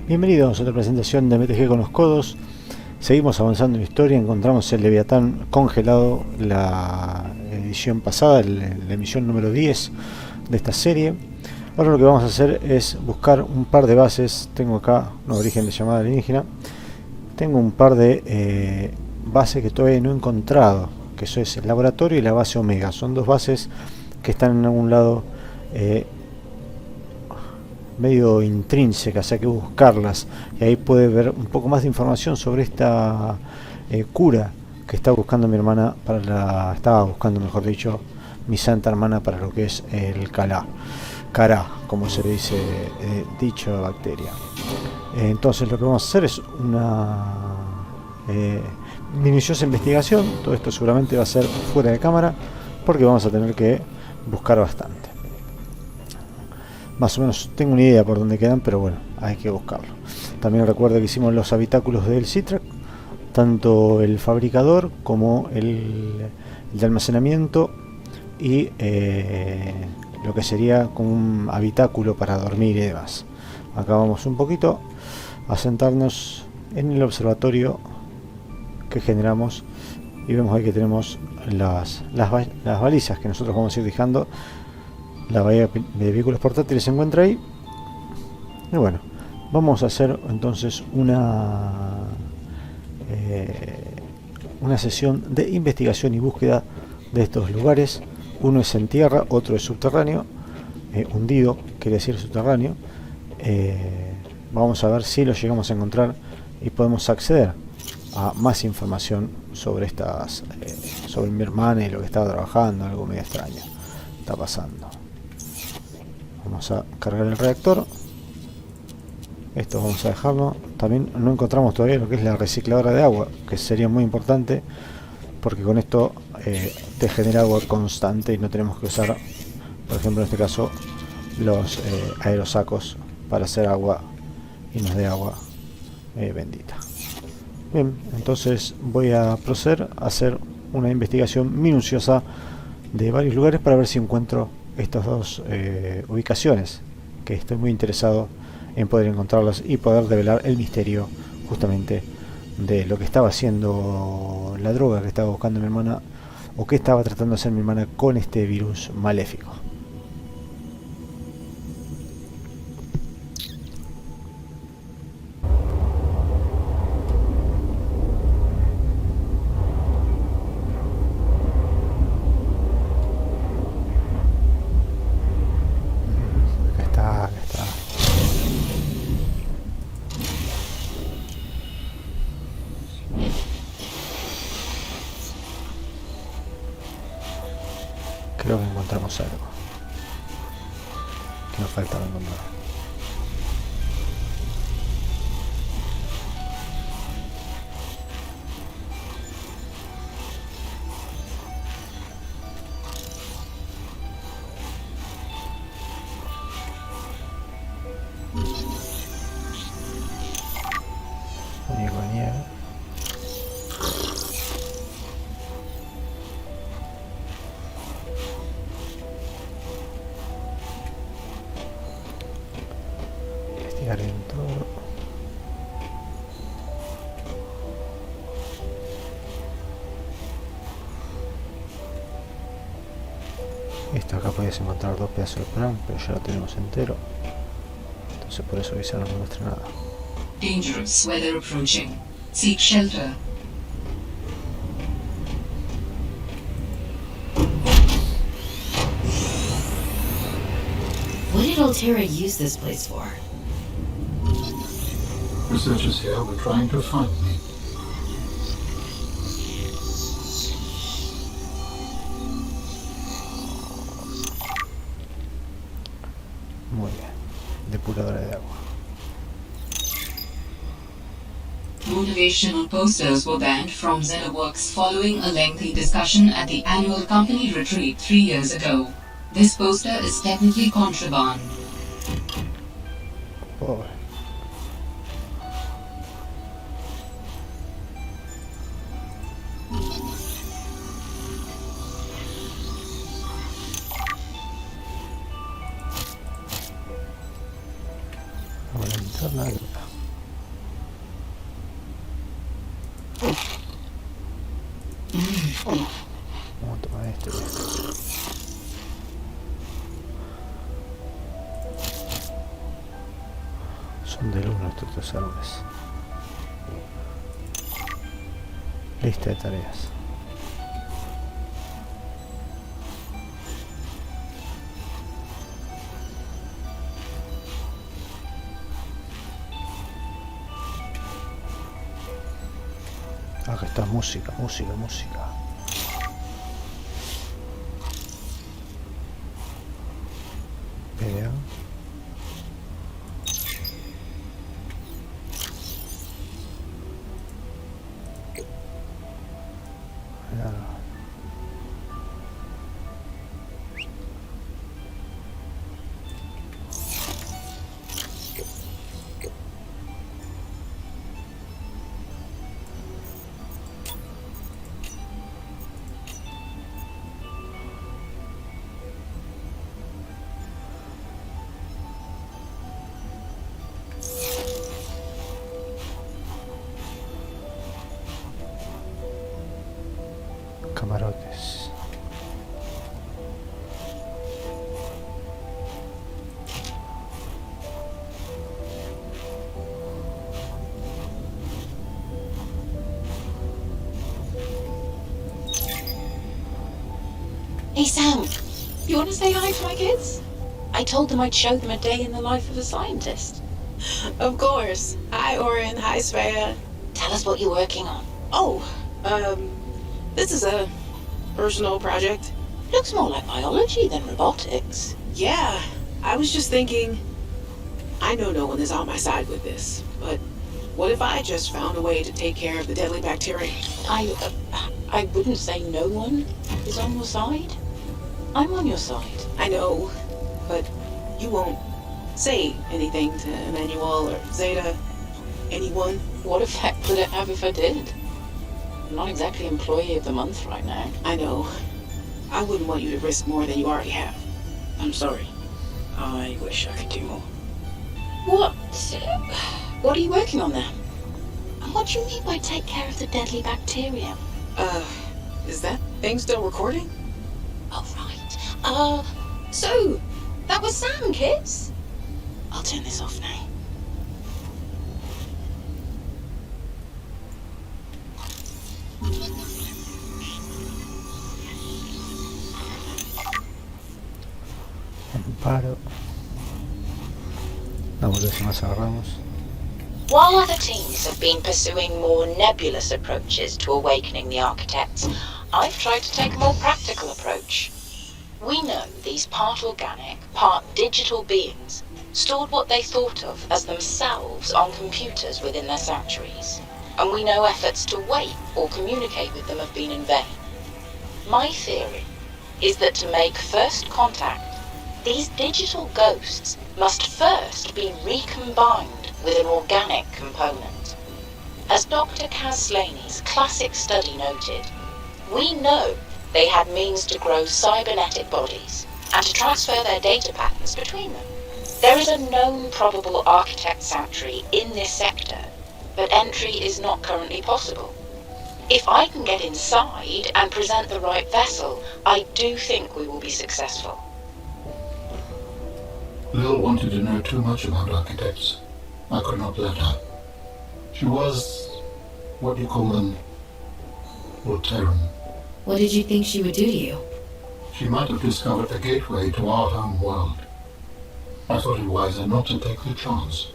Bienvenidos a otra presentación de MTG con los codos. Seguimos avanzando en la historia, encontramos el Leviatán congelado, la edición pasada, la emisión número 10 de esta serie. Ahora lo que vamos a hacer es buscar un par de bases. Tengo acá un origen de llamada alienígena. Tengo un par de bases que todavía no he encontrado, que eso es el laboratorio y la base Omega. Son dos bases que están en algún lado medio intrínsecas, hay que buscarlas, y ahí puede ver un poco más de información sobre esta cura que está buscando mi hermana estaba buscando, mejor dicho, mi santa hermana para lo que es el cará, como se dice dicha bacteria. Entonces lo que vamos a hacer es una minuciosa investigación. Todo esto seguramente va a ser fuera de cámara porque vamos a tener que buscar bastante. Más o menos tengo una idea por dónde quedan, pero bueno, hay que buscarlo. También recuerdo que hicimos los habitáculos del Zeta, tanto el fabricador como el de almacenamiento y lo que sería como un habitáculo para dormir y demás. Acá vamos un poquito a sentarnos en el observatorio que generamos y vemos ahí que tenemos las balizas que nosotros vamos a ir dejando. La bahía de vehículos portátiles se encuentra ahí. Y bueno, vamos a hacer entonces una sesión de investigación y búsqueda de estos lugares. Uno es en tierra, otro es subterráneo, hundido, quiere decir subterráneo. Vamos a ver si lo llegamos a encontrar y podemos acceder a más información sobre sobre mi hermana y lo que estaba trabajando. Algo medio extraño está pasando. Vamos a cargar el reactor. Esto vamos a dejarlo. También no encontramos todavía lo que es la recicladora de agua, que sería muy importante porque con esto te genera agua constante y no tenemos que usar, por ejemplo en este caso, los aerosacos para hacer agua y nos dé agua bendita. Bien, entonces voy a proceder a hacer una investigación minuciosa de varios lugares para ver si encuentro estas dos ubicaciones, que estoy muy interesado en poder encontrarlas y poder develar el misterio justamente de lo que estaba haciendo la droga que estaba buscando mi hermana, o que estaba tratando de hacer mi hermana con este virus maléfico. Creo que encontramos algo que nos faltaba encontrar. Muñeco de nieve. En todo. Esto acá podéis encontrar dos pedazos de plan, pero ya lo tenemos entero, entonces por eso quizá no me muestra nada. Dangerous weather approaching. Seek shelter. What did Altera use this place for? Researchers here were trying to find me. Muy bien. Depuradora de agua. Motivational posters were banned from Zeta Works following a lengthy discussion at the annual company retreat 3 years ago. This poster is technically contraband. Pobre. Vamos a linterna. Vamos a tomar este. Son del 1 estos 3 árboles. Lista de tareas. Acá está música. Vea. Camarotes. Hey Sam, you want to say hi to my kids? I told them I'd show them a day in the life of a scientist. Of course. Hi, Oren. Hi, Svea. Tell us what you're working on. Oh, this is a personal project. Looks more like biology than robotics. Yeah, I was just thinking, I know no one is on my side with this, but what if I just found a way to take care of the deadly bacteria? I wouldn't say no one is on your side. I'm on your side. I know, but you won't say anything to Emmanuel or Zeta, anyone. What effect would it have if I did? I'm not exactly employee of the month right now. I know. I wouldn't want you to risk more than you already have. I'm sorry. I wish I could do more. What are you working on there? And what do you mean by take care of the deadly bacteria? Is that thing still recording? Oh, right. So, that was Sam, kids? I'll turn this off now. Paro. Vamos a ver si más agarramos. While other teams have been pursuing more nebulous approaches to awakening the architects, I've tried to take a more practical approach. We know these part organic, part digital beings stored what they thought of as themselves on computers within their sanctuaries, and we know efforts to wake or communicate with them have been in vain. My theory is that to make first contact, these digital ghosts must first be recombined with an organic component. As Dr. Kaz Slaney's classic study noted, we know they had means to grow cybernetic bodies and to transfer their data patterns between them. There is a known probable architect sanctuary in this sector, but entry is not currently possible. If I can get inside and present the right vessel, I do think we will be successful. Lil wanted to know too much about architects. I could not let her. She was, what do you call them, Voltairean. What did you think she would do to you? She might have discovered a gateway to our home world. I thought it wiser not to take the chance.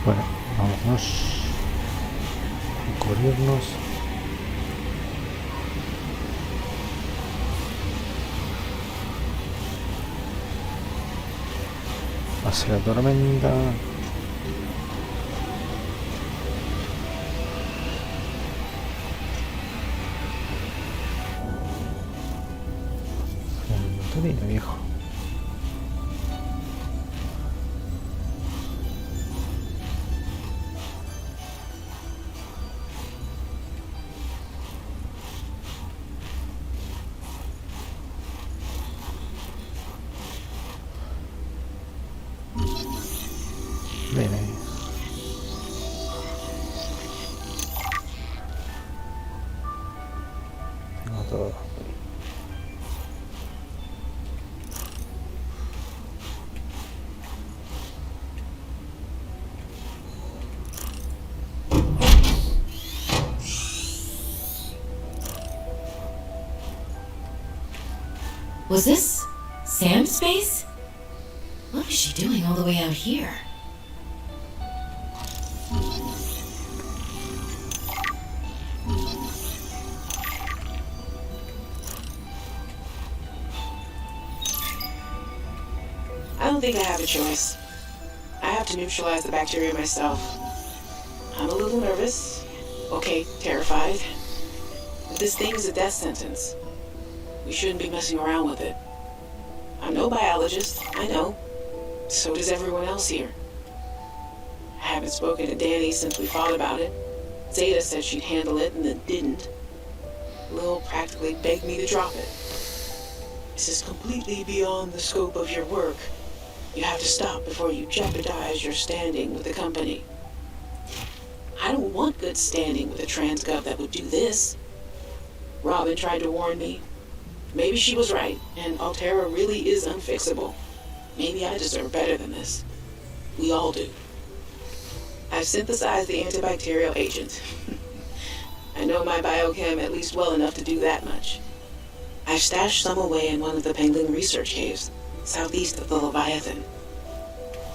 Bueno, vámonos a cubrirnos. Hacia la tormenta. Montaña, viejo. Bene. Was this Sam's space? What was she doing all the way out here? I don't think I have a choice. I have to neutralize the bacteria myself. I'm a little nervous. Okay, terrified. But this thing is a death sentence. We shouldn't be messing around with it. I'm no biologist, I know. So does everyone else here. I haven't spoken to Danny since we fought about it. Zeta said she'd handle it and then didn't. Lil practically begged me to drop it. This is completely beyond the scope of your work. You have to stop before you jeopardize your standing with the company. I don't want good standing with a transgov that would do this. Robin tried to warn me. Maybe she was right, and Altera really is unfixable. Maybe I deserve better than this. We all do. I've synthesized the antibacterial agent. I know my biochem at least well enough to do that much. I've stashed some away in one of the Penguin research caves, southeast of the Leviathan.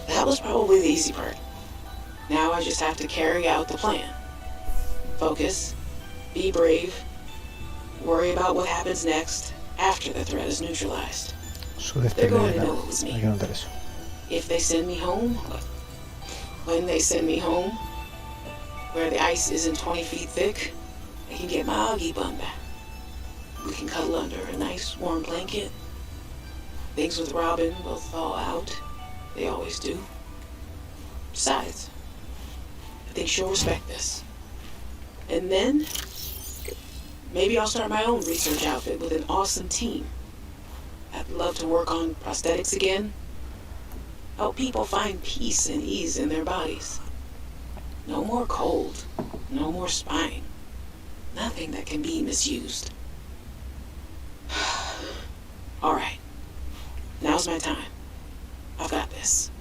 That was probably the easy part. Now I just have to carry out the plan. Focus, be brave, worry about what happens next after the threat is neutralized. They're going to know it was me. If they send me home, when they send me home, where the ice isn't 20 feet thick, I can get my Augie bun back. We can cuddle under a nice warm blanket. Things with Robin will thaw out. They always do. Besides, I think she'll respect this. And then, maybe I'll start my own research outfit with an awesome team. I'd love to work on prosthetics again. Help people find peace and ease in their bodies. No more cold. No more spine. Nothing that can be misused. All right. Now's my time. I've got this.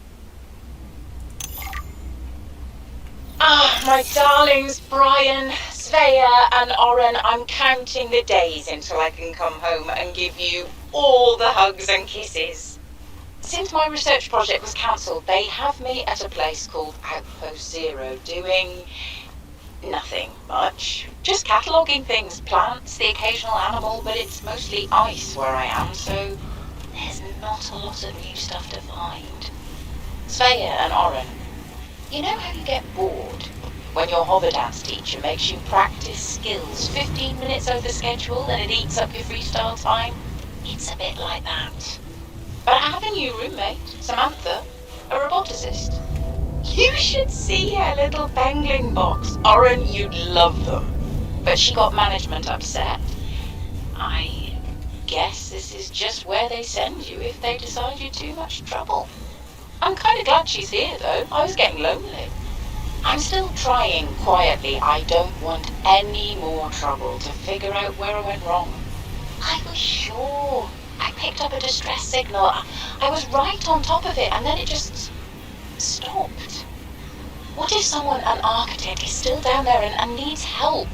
Ah, my darlings, Brian, Svea, and Oren, I'm counting the days until I can come home and give you all the hugs and kisses. Since my research project was cancelled, they have me at a place called Outpost Zero doing nothing much. Just cataloguing things, plants, the occasional animal, but it's mostly ice where I am, so there's not a lot of new stuff to find. Svea and Oren, you know how you get bored when your hover dance teacher makes you practice skills 15 minutes over schedule and it eats up your freestyle time? It's a bit like that. But I have a new roommate, Samantha, a roboticist. You should see her little pangling box. Oren, you'd love them. But she got management upset. I guess this is just where they send you if they decide you're too much trouble. I'm kind of glad she's here, though. I was getting lonely. I'm still trying quietly. I don't want any more trouble to figure out where I went wrong. I was sure. I picked up a distress signal. I was right on top of it, and then it just stopped. What if someone, an architect, is still down there and needs help?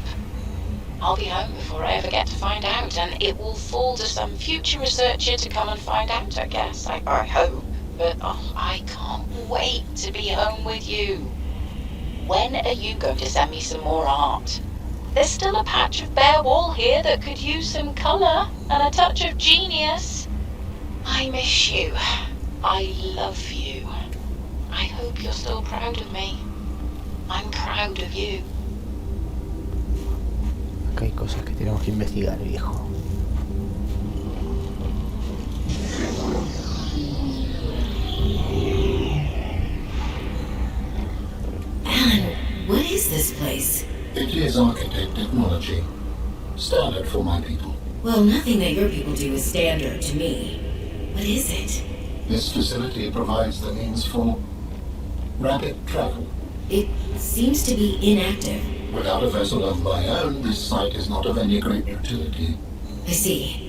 I'll be home before I ever get to find out, and it will fall to some future researcher to come and find out, I guess. I hope. But I can't wait to be home with you. When are you going to send me some more art? There's still a patch of bare wall here that could use some colour and a touch of genius. I miss you. I love you. I hope you're still proud of me. I'm proud of you. Acá hay cosas que tenemos que investigar, viejo. Alan, what is this place? It is architect technology. Standard for my people. Well, nothing that your people do is standard to me. What is it? This facility provides the means for rapid travel. It seems to be inactive. Without a vessel of my own, this site is not of any great utility. I see.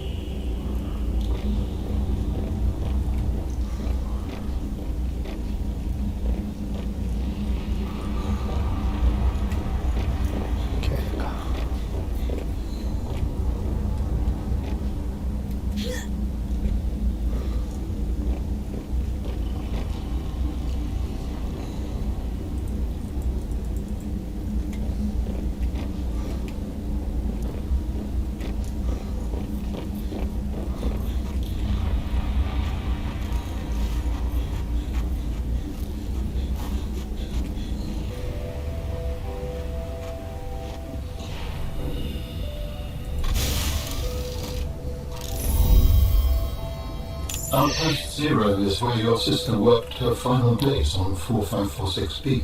Outpost 0 is where your sister worked her final days on 4546B.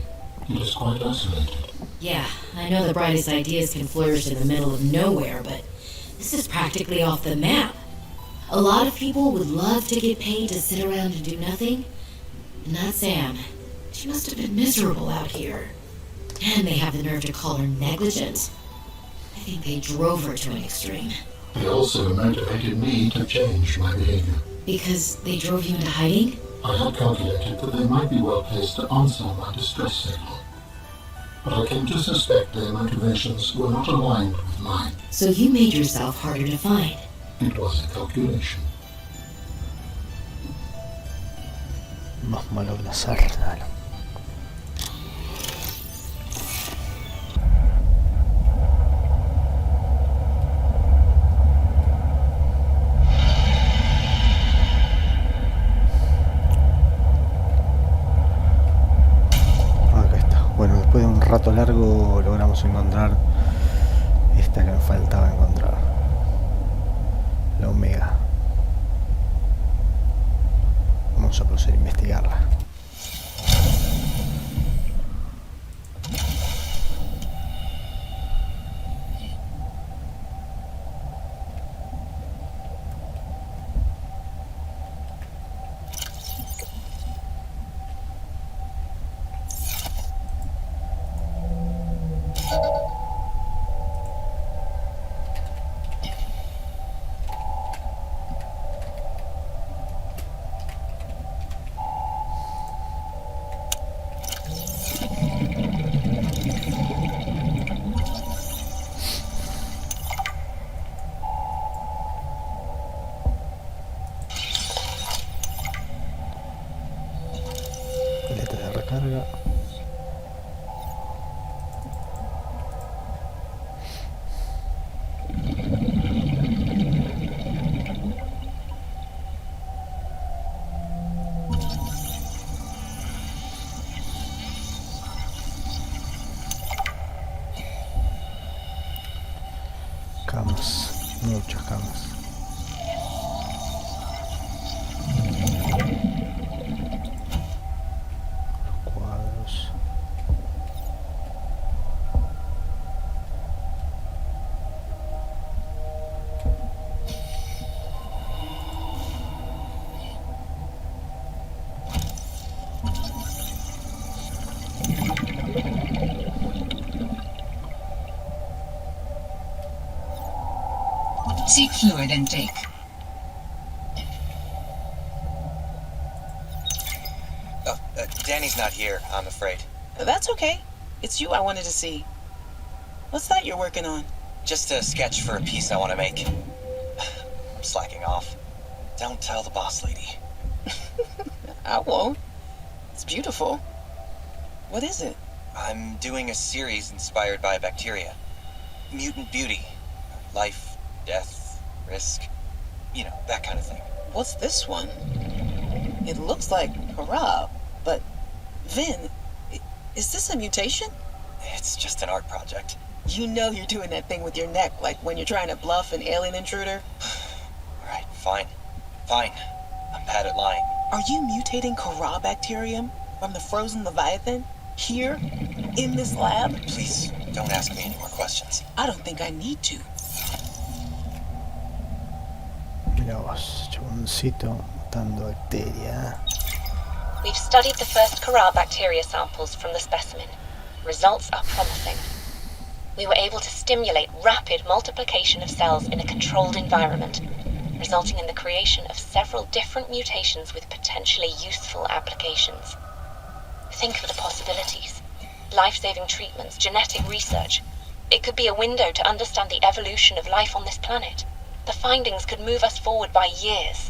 It is quite isolated. Yeah, I know the brightest ideas can flourish in the middle of nowhere, but this is practically off the map. A lot of people would love to get paid to sit around and do nothing. Not Sam. She must have been miserable out here. And they have the nerve to call her negligent. I think they drove her to an extreme. They also motivated me to change my behavior. Because they drove you into hiding? I had calculated that they might be well placed to answer my distress signal. But I came to suspect their motivations were not aligned with mine. So you made yourself harder to find. It was a calculation. Más malo que la sarna. Acá está. Bueno, después de un rato largo logramos encontrar esta que nos faltaba encontrar. La omega. Vamos a proceder a investigarla. Letras de recarga. Camas, muchas camas. Cuadros. Seek fluid intake. Danny's not here, I'm afraid. That's okay. It's you I wanted to see. What's that you're working on? Just a sketch for a piece I want to make. I'm slacking off. Don't tell the boss lady. I won't. It's beautiful. What is it? I'm doing a series inspired by bacteria. Mutant beauty. Life, death, risk. You know, that kind of thing. What's this one? It looks like Harab, but Vin, is this a mutation? It's just an art project. You know you're doing that thing with your neck, like when you're trying to bluff an alien intruder. Alright, fine. Fine. I'm bad at lying. Are you mutating Corabacterium from the frozen Leviathan? Here? In this lab? Please, don't ask me any more questions. I don't think I need to. Mira vos, chaboncito matando bacteria. We've studied the first Corabacteria samples from the specimen. Results are promising. We were able to stimulate rapid multiplication of cells in a controlled environment, resulting in the creation of several different mutations with potentially useful applications. Think of the possibilities. Life-saving treatments, genetic research. It could be a window to understand the evolution of life on this planet. The findings could move us forward by years.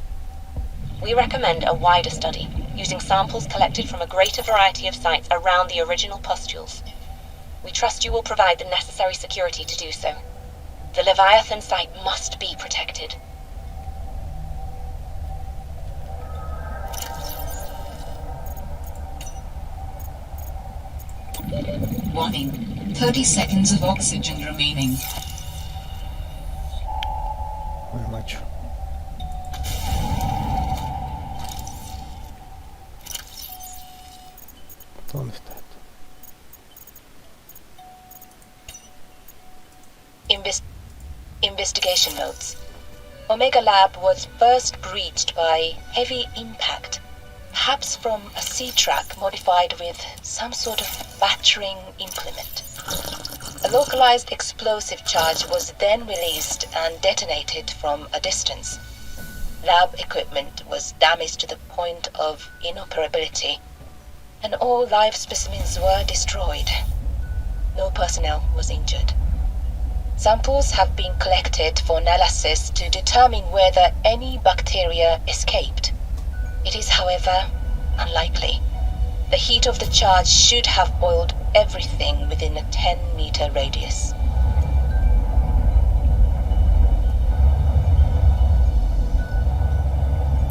We recommend a wider study, using samples collected from a greater variety of sites around the original pustules. We trust you will provide the necessary security to do so. The Leviathan site must be protected. Warning. 30 seconds of oxygen remaining. Bueno, macho. esto? ¿Dónde está esto? Investigation notes. Omega Lab was first breached by heavy impact, perhaps from a sea track modified with some sort of battering implement. A localized explosive charge was then released and detonated from a distance. Lab equipment was damaged to the point of inoperability, and all live specimens were destroyed. No personnel was injured. Samples have been collected for analysis to determine whether any bacteria escaped. It is, however, unlikely. The heat of the charge should have boiled everything within a 10-meter radius.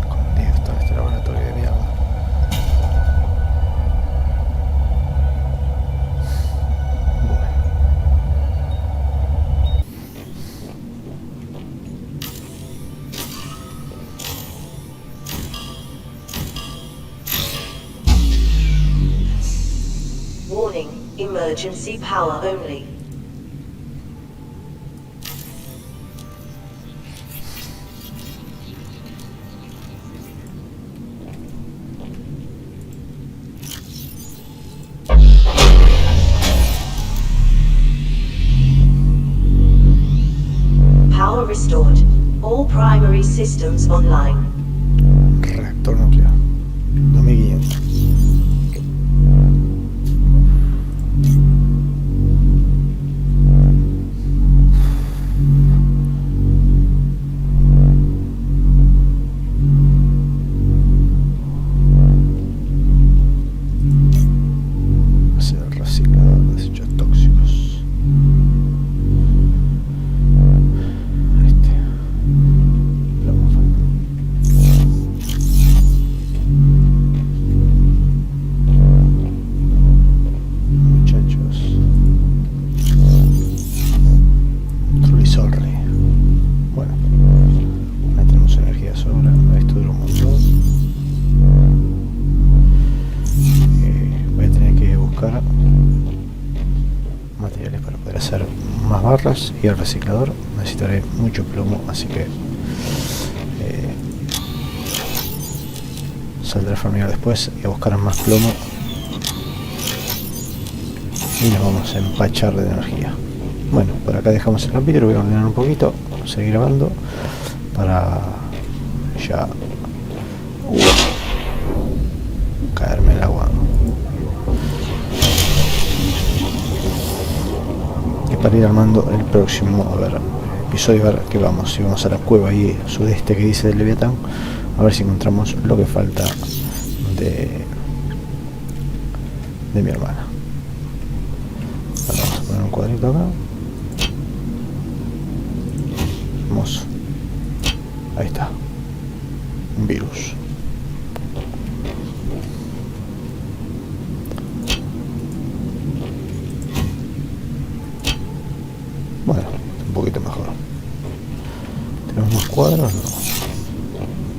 Escondido está este laboratorio de mierda. Warning, emergency power only. Power restored. All primary systems online. Reactor nuclear 2500. Materiales para poder hacer más barras, y el reciclador necesitaré mucho plomo, así que saldré a farmear después y a buscar más plomo y nos vamos a empachar de energía. Bueno, por acá dejamos el capítulo, voy a ordenar un poquito, seguir grabando para ya caerme el agua. Y para ir armando el próximo, episodio, a ver qué vamos. Si vamos a la cueva ahí sudeste que dice del Leviatán, a ver si encontramos lo que falta de mi hermana. Ahora vamos a poner un cuadrito acá. Hermoso. Ahí está. Un virus. Bueno, un poquito mejor. ¿Tenemos más cuadros? No.